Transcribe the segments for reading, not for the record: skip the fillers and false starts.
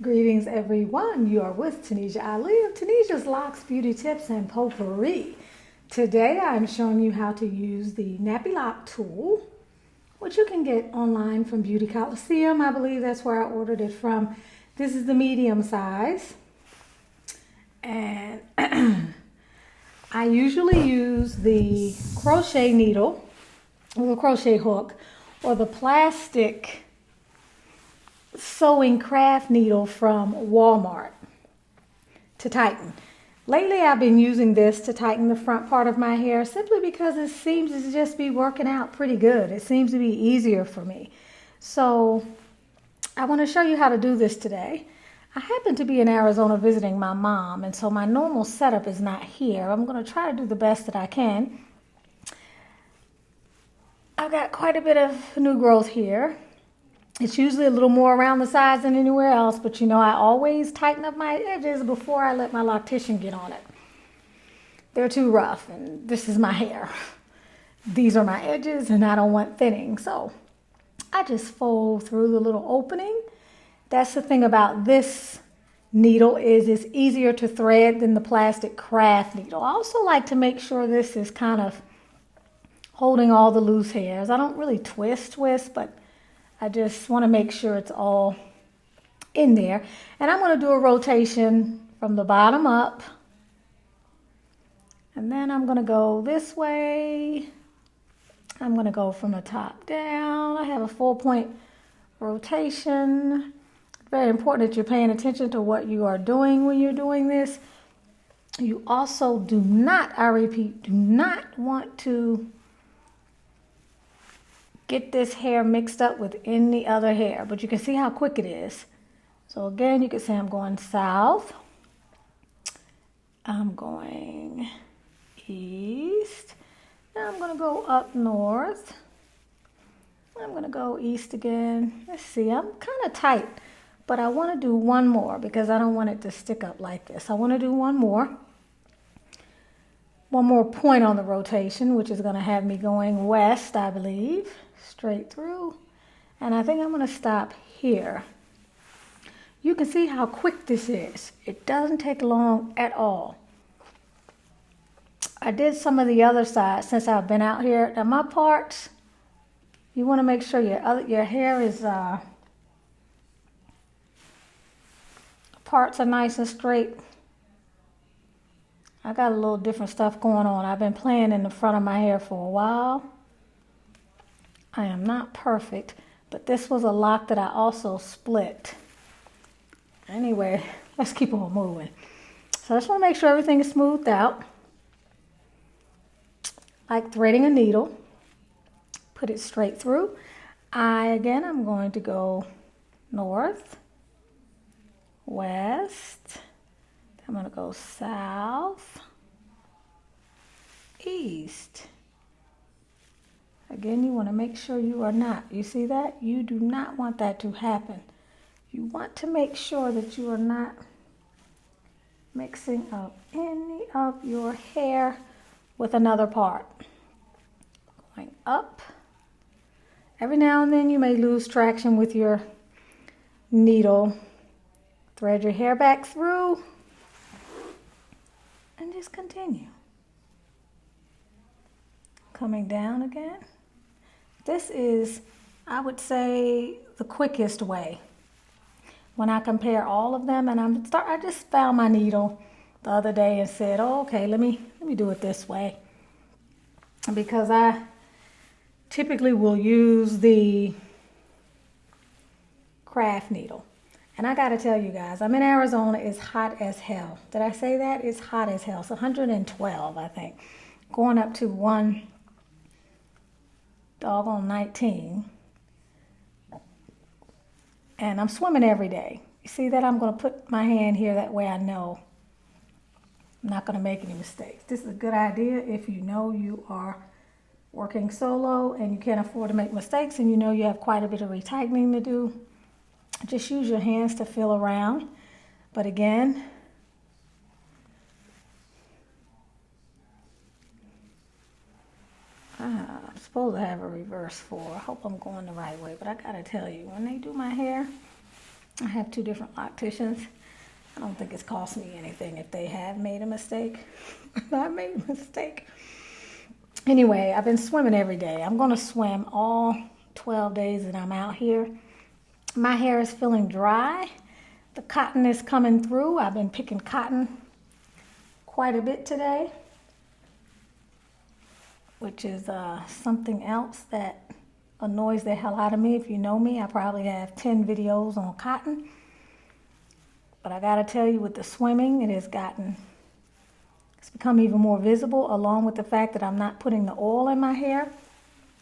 Greetings everyone, you are with Tanisha Ali of Tanisha's Locks Beauty Tips and Potpourri. Today I'm showing you how to use the Nappy Lock tool, which you can get online from Beauty Coliseum. I believe that's where I ordered it from. This is the medium size. And I usually use the crochet needle or the crochet hook or the plastic sewing craft needle from Walmart to tighten. Lately I've been using this to tighten the front part of my hair simply because it seems to just be working out pretty good. It seems to be easier for me. So I want to show you how to do this today. I happen to be in Arizona visiting my mom, and so my normal setup is not here. I'm going to try to do the best that I can. I've got quite a bit of new growth here. It's usually a little more around the sides than anywhere else, but you know I always tighten up my edges before I let my loctician get on it. They're too rough, and this is my hair. These are my edges, and I don't want thinning, so I just fold through the little opening. That's the thing about this needle is it's easier to thread than the plastic craft needle. I also like to make sure this is kind of holding all the loose hairs. I don't really twist, but I just want to make sure it's all in there. And I'm going to do a rotation from the bottom up. And then I'm going to go this way. I'm going to go from the top down. I have a 4-point rotation. Very important that you're paying attention to what you are doing when you're doing this. You also do not, I repeat, do not want to get this hair mixed up with any other hair, but you can see how quick it is. So again, you can see I'm going south, I'm going east, now I'm going to go up north, I'm going to go east again. Let's see, I'm kind of tight, but I want to do one more because I don't want it to stick up like this. I want to do one more point on the rotation, which is going to have me going west, I believe. Straight through, and I think I'm going to stop here. You can see how quick this is. It doesn't take long at all. I did some of the other sides since I've been out here. Now my parts, you want to make sure your hair is parts are nice and straight. I got a little different stuff going on. I've been playing in the front of my hair for a while. I am not perfect, but this was a lock that I also split. Anyway, let's keep on moving. So I just want to make sure everything is smoothed out. Like threading a needle. Put it straight through. Again, I'm going to go north, west. I'm going to go south, east. Again, you want to make sure you are not. You see that? You do not want that to happen. You want to make sure that you are not mixing up any of your hair with another part. Going up. Every now and then you may lose traction with your needle. Thread your hair back through and just continue. Coming down again. This is, I would say, the quickest way. When I compare all of them, and I just found my needle the other day and said, oh, okay, let me do it this way. Because I typically will use the craft needle. And I gotta tell you guys, I'm in Arizona, it's hot as hell. Did I say that? It's hot as hell. It's 112, I think. Going up to 19. And I'm swimming every day. You see that? I'm going to put my hand here, that way I know I'm not going to make any mistakes. This is a good idea if you know you are working solo and you can't afford to make mistakes and you know you have quite a bit of retightening to do. Just use your hands to feel around. But again, I'm supposed to have a reverse 4. I hope I'm going the right way, but I gotta tell you, when they do my hair, I have 2 different locticians. I don't think it's cost me anything if they have made a mistake. I made a mistake. Anyway, I've been swimming every day. I'm going to swim all 12 days that I'm out here. My hair is feeling dry. The cotton is coming through. I've been picking cotton quite a bit today, which is something else that annoys the hell out of me. If you know me, I probably have 10 videos on cotton. But I gotta tell you, with the swimming, it's become even more visible, along with the fact that I'm not putting the oil in my hair.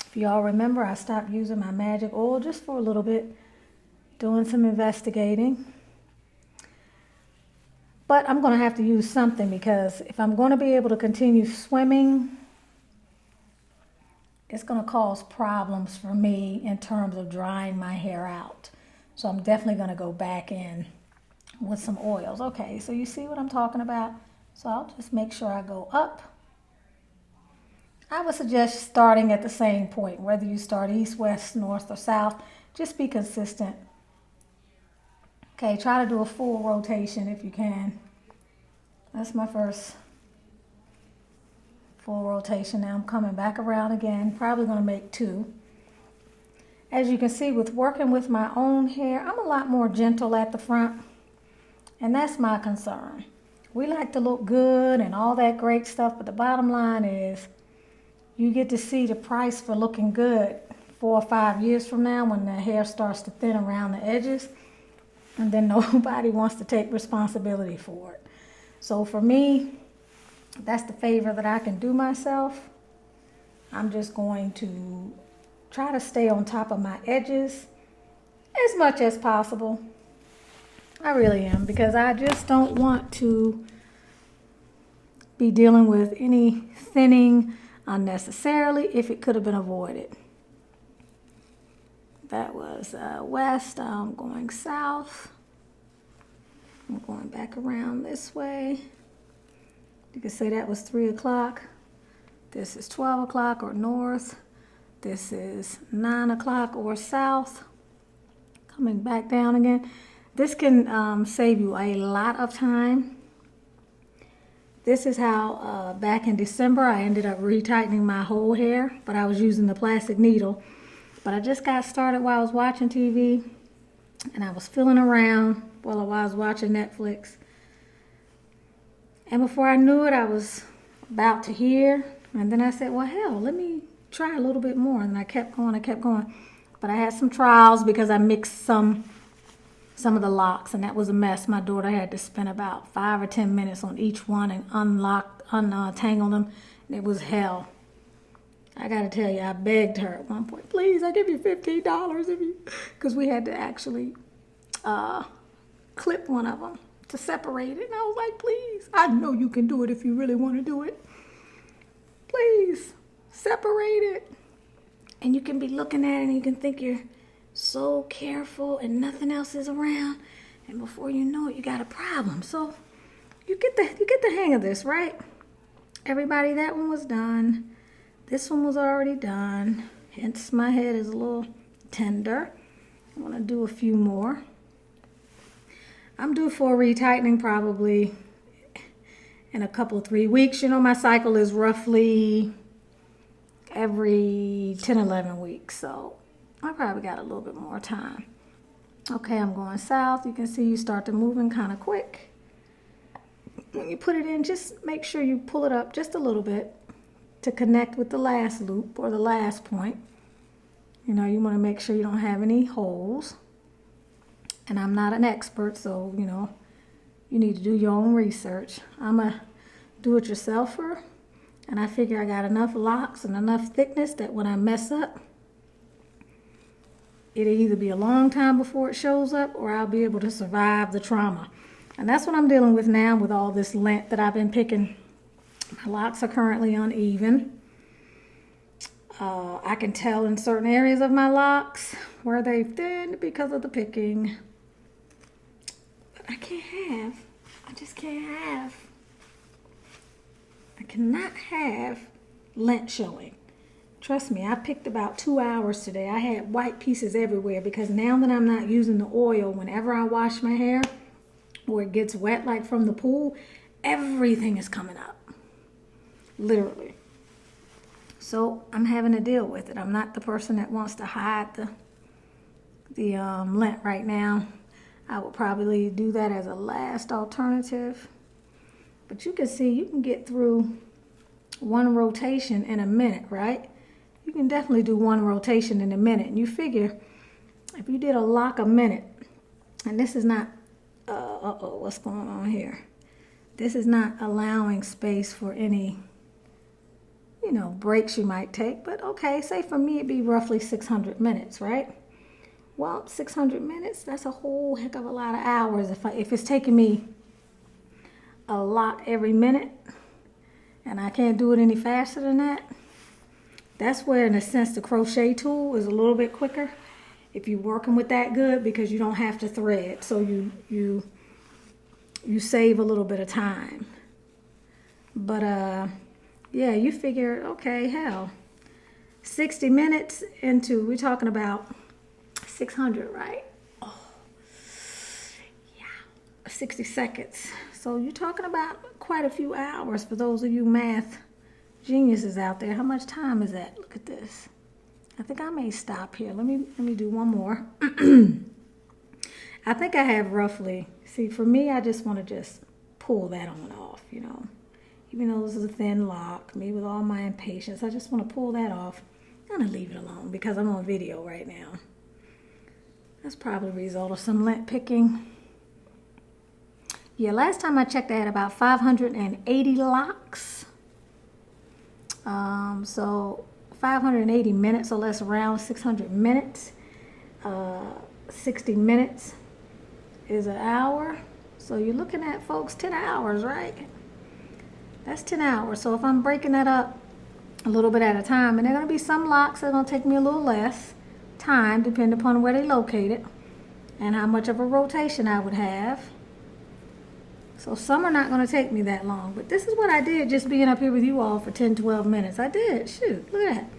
If y'all remember, I stopped using my magic oil just for a little bit, doing some investigating. But I'm gonna have to use something, because if I'm gonna be able to continue swimming, it's gonna cause problems for me in terms of drying my hair out. So I'm definitely gonna go back in with some oils. Okay, so you see what I'm talking about? So I'll just make sure I go up. I would suggest starting at the same point, whether you start east, west, north, or south. Just be consistent. Okay, try to do a full rotation if you can. That's my first full rotation. Now I'm coming back around again, probably gonna make 2. As you can see, with working with my own hair, I'm a lot more gentle at the front. And that's my concern. We like to look good and all that great stuff, but the bottom line is you get to see the price for looking good 4 or 5 years from now when the hair starts to thin around the edges, and then nobody wants to take responsibility for it. So for me, that's the favor that I can do myself. I'm just going to try to stay on top of my edges as much as possible. I really am, because I just don't want to be dealing with any thinning unnecessarily if it could have been avoided. That was west. I'm going south. I'm going back around this way. You could say that was 3 o'clock. This is 12 o'clock or north. This is 9 o'clock or south. Coming back down again. This can save you a lot of time. This is how back in December I ended up retightening my whole hair, but I was using the plastic needle. But I just got started while I was watching TV, and I was feeling around while I was watching Netflix. And before I knew it, I was about to here. And then I said, well, hell, let me try a little bit more. And I kept going. But I had some trials because I mixed some of the locks, and that was a mess. My daughter had to spend about 5 or 10 minutes on each one and untangle them. And it was hell. I got to tell you, I begged her at one point, please, I'll give you $15 if you, because we had to actually clip one of them to separate it. And I was like, please, I know you can do it if you really want to do it. Please, separate it. And you can be looking at it and you can think you're so careful and nothing else is around. And before you know it, you got a problem. So you get the hang of this, right? Everybody, that one was done. This one was already done. Hence my head is a little tender. I'm going to do a few more. I'm due for a retightening probably in a couple of 3 weeks. You know, my cycle is roughly every 10, 11 weeks. So I probably got a little bit more time. Okay, I'm going south. You can see you start to moving kind of quick. When you put it in, just make sure you pull it up just a little bit to connect with the last loop or the last point. You know, you want to make sure you don't have any holes. And I'm not an expert, so, you know, you need to do your own research. I'm a do-it-yourselfer, and I figure I got enough locks and enough thickness that when I mess up, it'll either be a long time before it shows up or I'll be able to survive the trauma. And that's what I'm dealing with now with all this lint that I've been picking. My locks are currently uneven. I can tell in certain areas of my locks where they've thinned because of the picking. But I cannot have lint showing. Trust me, I picked about 2 hours today. I had white pieces everywhere because now that I'm not using the oil, whenever I wash my hair or it gets wet like from the pool, everything is coming up. Literally. So I'm having to deal with it. I'm not the person that wants to hide the lint right now. I would probably do that as a last alternative. But you can see you can get through one rotation in a minute, right? You can definitely do one rotation in a minute. And you figure if you did a lock a minute, and this is not, what's going on here? This is not allowing space for any, you know, breaks you might take. But okay, say for me it'd be roughly 600 minutes, right? Well, 600 minutes, that's a whole heck of a lot of hours. If it's taking me a lot every minute and I can't do it any faster than that, that's where, in a sense, the crochet tool is a little bit quicker if you're working with that good, because you don't have to thread. So you save a little bit of time. But yeah, you figure, okay, hell, 60 minutes into, we're talking about 600, right? Oh, yeah, 60 seconds. So you're talking about quite a few hours for those of you math geniuses out there. How much time is that? Look at this. I think I may stop here. Let me do one more. I think I have roughly, see, for me, I just want to just pull that on off, you know. Even though this is a thin lock, me with all my impatience, I just want to pull that off. I'm going to leave it alone because I'm on video right now. That's probably a result of some lint picking. Yeah, last time I checked, I had about 580 locks. So 580 minutes, or less, around 600 minutes. 60 minutes is an hour. So you're looking at, folks, 10 hours, right? That's 10 hours. So if I'm breaking that up a little bit at a time, and there are going to be some locks that are going to take me a little less time, depending upon where they're located and how much of a rotation I would have. So some are not going to take me that long. But this is what I did just being up here with you all for 10, 12 minutes. I did. Shoot, look at that.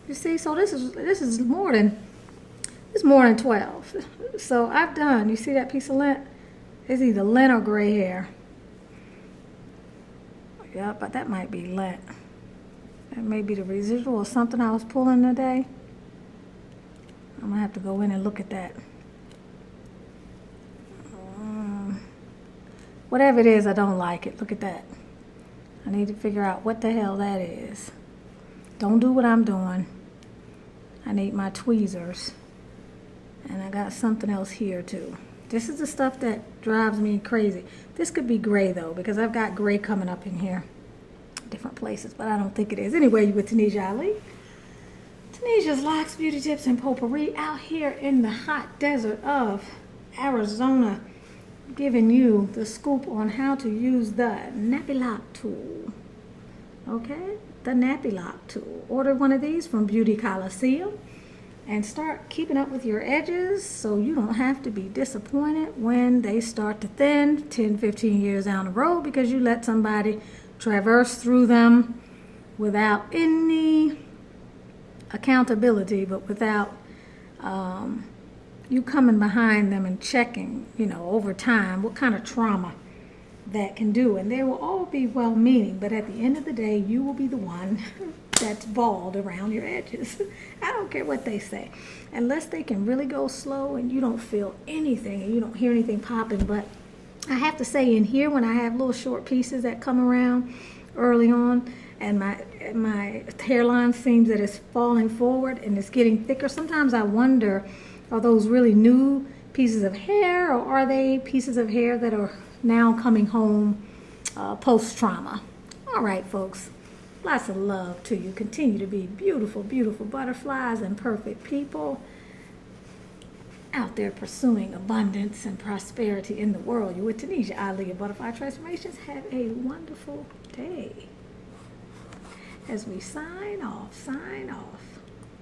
You see, so this is more than 12. So I've done, you see that piece of lint? It's either lint or gray hair. Yeah, but that might be lint. That may be the residual or something I was pulling today. I'm going to have to go in and look at that. Whatever it is, I don't like it. Look at that. I need to figure out what the hell that is. Don't do what I'm doing. I need my tweezers. And I got something else here too. This is the stuff that drives me crazy. This could be gray though, because I've got gray coming up in here. Different places, but I don't think it is. Anyway, you with Tanisha Ali. Tanisha's Locks, Beauty Tips, and Potpourri out here in the hot desert of Arizona, giving you the scoop on how to use the Nappy Lock tool. Okay, the Nappy Lock tool. Order one of these from Beauty Coliseum and start keeping up with your edges so you don't have to be disappointed when they start to thin 10, 15 years down the road because you let somebody traverse through them without any accountability, but without you coming behind them and checking, you know, over time what kind of trauma that can do. And they will all be well-meaning, but at the end of the day, you will be the one that's bald around your edges. I don't care what they say, unless they can really go slow and you don't feel anything and you don't hear anything popping. But I have to say, in here, when I have little short pieces that come around early on and my hairline seems that it's falling forward and it's getting thicker, sometimes I wonder, are those really new pieces of hair, or are they pieces of hair that are now coming home post-trauma? All right, folks, lots of love to you. Continue to be beautiful, beautiful butterflies and perfect people out there pursuing abundance and prosperity in the world. You're with Tanisha Ali of Butterfly Transformations. Have a wonderful day. As we sign off, sign off.